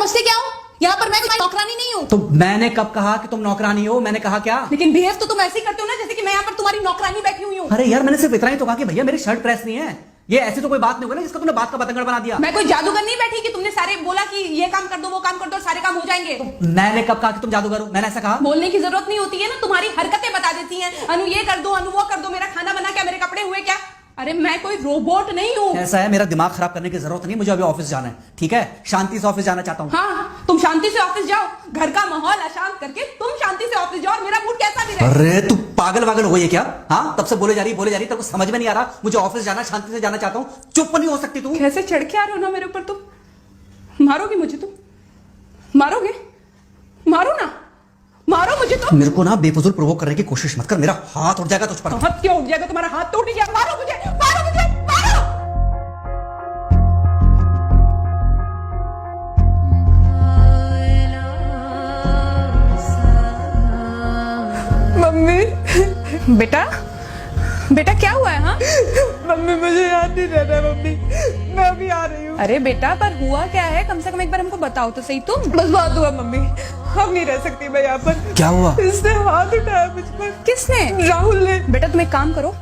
समझते क्या हो? यहाँ पर मैं कोई नौकरानी नहीं हूँ। तो मैंने कब कहा कि तुम नौकरानी हो? मैंने कहा क्या? लेकिन बिहेव तो तुम ऐसे ही करते हो ना जैसे कि मैं यहाँ पर तुम्हारी नौकरानी बैठी हुई हूँ। अरे यार, मैंने सिर्फ इतना ही तो कहा कि भैया मेरी शर्ट प्रेस नहीं है। ये ऐसी तो कोई बात नहीं होगी ना जिसका तुमने बात का बतंगड़ बना दिया। मैं कोई जादूगर नहीं बैठी कि तुमने सारे बोला कि ये काम कर दो वो काम कर दो सारे काम हो जाएंगे। मैंने कब कहा कि तुम जादूगर हो? मैंने ऐसा कहा? बोलने की जरूरत नहीं होती है ना, तुम्हारी हरकतें बता देती हैं। अनु ये कर दो, अनु वो कर दो, मेरा खाना बना क्या, मेरे कपड़े हुए क्या। अरे मैं कोई रोबोट नहीं हूँ। ऐसा है, मेरा दिमाग खराब करने की जरूरत नहीं, मुझे अभी ऑफिस जाना है। ठीक है, शांति से ऑफिस जाना चाहता हूँ। हाँ, तुम शांति से ऑफिस जाओ, घर का माहौल अशांत करके तुम शांति से ऑफिस जाओ और मेरा मूड कैसा भी रहे। अरे तू पागल वागल हो गई है क्या? हाँ, तब से बोले जा रही तेरे को समझ में नहीं आ रहा। मुझे ऑफिस जाना, शांति से जाना चाहता हूँ। चुप नहीं हो सकती तू? कैसे चढ़ के आ रहे हो ना मेरे ऊपर तुम। मारोगे मुझे तुम? मारोगे? मारो ना, मारो मुझे तो। मेरे को ना बेफजूल प्रोवोक करने की कोशिश मत कर, मेरा हाथ उठ जाएगा तुझ पर। हाथ क्यों उठ जाएगा? तुम्हारा हाथ तो उठ गया। मारो मुझे, मारो मुझे, मारो। मम्मी। बेटा, बेटा क्या हुआ है? हाँ मम्मी मुझे याद नहीं रह रहा। मम्मी मैं अभी आ रही हूँ। अरे बेटा, पर हुआ क्या है? कम से कम एक बार हमको बताओ तो सही तुम। बस बात हुआ मम्मी, हम नहीं रह सकती मैं यहाँ पर। क्या हुआ? इसने हाथ उठाया मुझ पर। किसने? राहुल ने। बेटा तुम एक काम करो,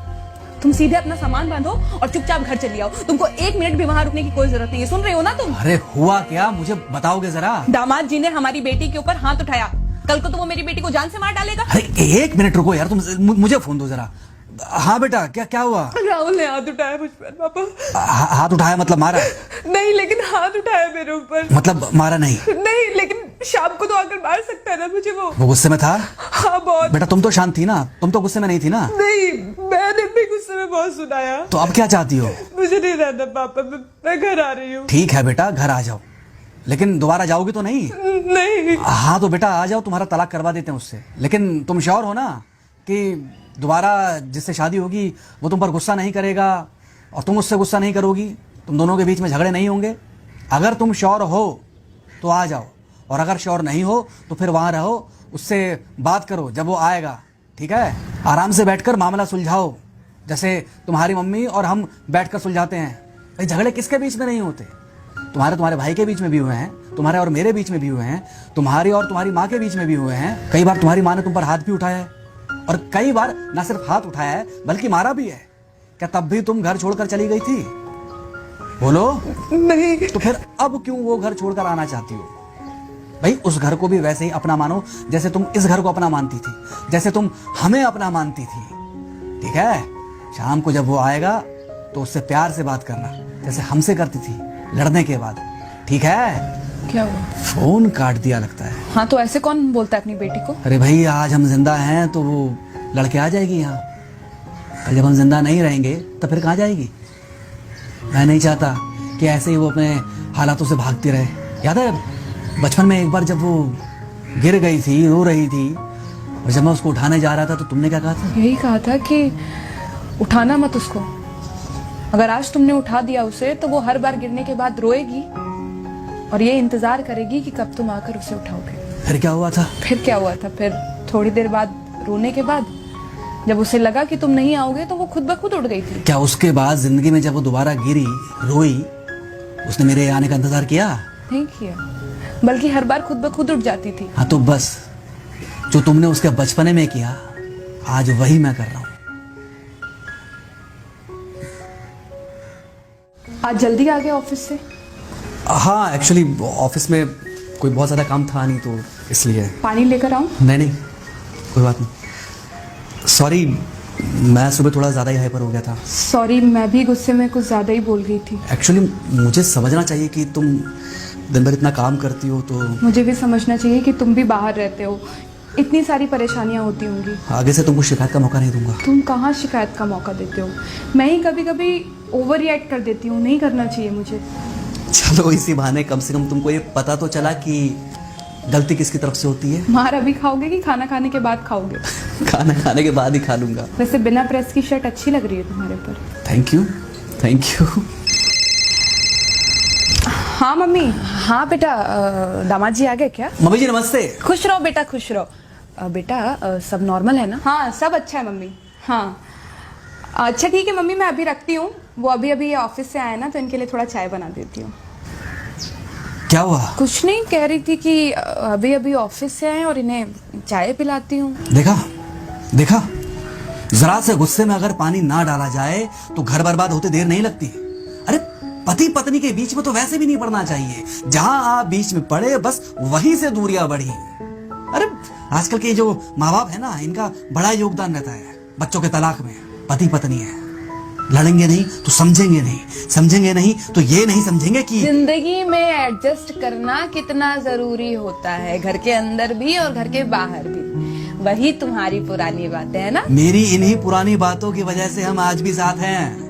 तुम सीधे अपना सामान बांधो और चुपचाप घर चली आओ। तुमको 1 मिनट भी वहाँ रुकने की कोई जरूरत नहीं है। सुन रहे हो ना तुम? अरे हुआ क्या, मुझे बताओगे जरा। दामाद जी ने हमारी बेटी के ऊपर हाथ उठाया। कल को तो वो मेरी बेटी को जान से मार डालेगा। अरे 1 मिनट रुको यार, तुम मुझे फोन दो जरा। हाँ बेटा, क्या क्या हुआ? राहुल ने हाथ उठाया मुझ पर पापा। हाथ उठाया मतलब मारा? नहीं लेकिन हाथ उठाया मेरे ऊपर। मतलब मारा नहीं? नहीं लेकिन शाम को तो आकर मार सकता है ना मुझे वो गुस्से में था? हाँ बहुत। बेटा तुम तो शांत थी ना, तुम तो गुस्से में नहीं थी ना? नहीं, मैंने भी गुस्से में बहुत सुनाया। तो अब क्या चाहती हो? मुझे नहीं रहना पापा, मैं घर आ रही हूँ। ठीक है बेटा, घर आ जाओ, लेकिन दोबारा जाओगी तो नहीं? नहीं। हाँ तो बेटा आ जाओ, तुम्हारा तलाक करवा देते हैं उससे। लेकिन तुम श्योर हो ना कि दोबारा जिससे शादी होगी वो तुम पर गुस्सा नहीं करेगा और तुम उससे गुस्सा नहीं करोगी, तुम दोनों के बीच में झगड़े नहीं होंगे? अगर तुम श्योर हो तो आ जाओ, और अगर श्योर नहीं हो तो फिर वहाँ रहो, उससे बात करो जब वो आएगा। ठीक है, आराम से बैठकर मामला सुलझाओ, जैसे तुम्हारी मम्मी और हम बैठकर सुलझाते हैं। भाई झगड़े किसके बीच में नहीं होते? तुम्हारे भाई के बीच में भी हुए हैं, तुम्हारे और मेरे बीच में भी हुए हैं, तुम्हारी और तुम्हारी माँ के बीच में भी हुए हैं। कई बार तुम्हारी माँ ने तुम पर हाथ भी उठाया है, और कई बार ना सिर्फ हाथ उठाया है बल्कि मारा भी है। क्या तब भी तुम घर छोड़कर चली गई थी? बोलो। नहीं। तो फिर अब क्यों वो घर छोड़कर आना चाहती हो? भाई उस घर को भी वैसे ही अपना मानो जैसे तुम इस घर को अपना मानती थी, जैसे तुम हमें अपना मानती थी। ठीक है, शाम को जब वो आएगा तो उससे प्यार से बात करना, जैसे हमसे करती थी लड़ने के बाद। ठीक है? क्या हुआ? फोन काट दिया लगता है। हाँ तो ऐसे कौन बोलता है अपनी बेटी को? अरे भाई आज हम जिंदा हैं तो वो लड़के आ जाएगी यहाँ, कल जब हम जिंदा नहीं रहेंगे तो फिर कहाँ जाएगी? मैं नहीं चाहता कि ऐसे ही वो अपने हालातों से भागती रहे। याद है बचपन में एक बार जब वो गिर गई थी, रो रही थी, और जब मैं उसको उठाने जा रहा था तो तुमने क्या कहा था? यही कहा था कि उठाना मत उसको। अगर आज तुमने उठा दिया उसे तो वो हर बार गिरने के बाद रोएगी और ये इंतजार करेगी कि कब तुम आकर उसे उठाओगे। फिर क्या हुआ था? फिर क्या हुआ था? फिर थोड़ी देर बाद रोने के बाद जब उसे लगा कि तुम नहीं आओगे तो वो खुद ब खुद उठ गई थी। क्या उसके बाद जिंदगी में जब वो दोबारा गिरी, रोई, उसने मेरे आने का इंतजार किया? नहीं किया, बल्कि हर बार खुद ब खुद उठ जाती थी। हाँ तो बस जो तुमने उसके बचपने में किया आज वही मैं कर रहा हूँ। आज जल्दी आ गए ऑफिस से? हाँ एक्चुअली ऑफिस में कोई बहुत ज़्यादा काम था नहीं तो इसलिए। पानी लेकर आऊं? नहीं कोई बात नहीं। सॉरी, मैं सुबह थोड़ा ज़्यादा ही हाइपर हो गया था। सॉरी, मैं भी गुस्से में कुछ ज़्यादा ही बोल गई थी। एक्चुअली मुझे समझना चाहिए कि तुम दिन भर इतना काम करती हो तो मुझे भी समझना चाहिए कि तुम भी बाहर रहते हो, इतनी सारी परेशानियां होती होंगी। आगे से तुमको शिकायत का मौका नहीं दूंगा। तुम कहाँ शिकायत का मौका देते हो? मैं ही कभी कभी ओवर रिएक्ट कर देती हूँ, नहीं करना चाहिए मुझे। चलो इसी बहाने कम से कम तुमको ये पता तो चला कि गलती किसकी तरफ से होती है। मार अभी खाओगे कि खाना खाने के बाद खाओगे? खाना खाने के बाद ही खा लूंगा। वैसे बिना प्रेस की शर्ट अच्छी लग रही है तुम्हारे पर। Thank you. हाँ मम्मी। हाँ बेटा, दामाद जी आ गए क्या? मम्मी जी नमस्ते। खुश रहो बेटा, खुश रहो। बेटा सब नॉर्मल है ना? हाँ सब अच्छा है मम्मी। हाँ अच्छा ठीक है मम्मी, मैं अभी रखती हूँ। वो अभी अभी ऑफिस से आए ना तो इनके लिए थोड़ा चाय बना देती हूँ। क्या हुआ? कुछ नहीं, कह रही थी कि अभी अभी ऑफिस से आए और इन्हें चाय पिलाती हूँ। देखा देखा, जरा से गुस्से में अगर पानी ना डाला जाए तो घर बर्बाद होते देर नहीं लगती। अरे पति पत्नी के बीच में तो वैसे भी नहीं पड़ना चाहिए, जहां आप बीच में पड़े बस वहीं से दूरियां बढ़ी। अरे आजकल के जो माँ बाप है ना, इनका बड़ा योगदान रहता है बच्चों के तलाक में। पति पत्नी है, लड़ेंगे नहीं तो समझेंगे नहीं, समझेंगे नहीं तो ये नहीं समझेंगे कि जिंदगी में एडजस्ट करना कितना जरूरी होता है, घर के अंदर भी और घर के बाहर भी। वही तुम्हारी पुरानी बातें है ना। मेरी इन्हीं पुरानी बातों की वजह से हम आज भी साथ हैं।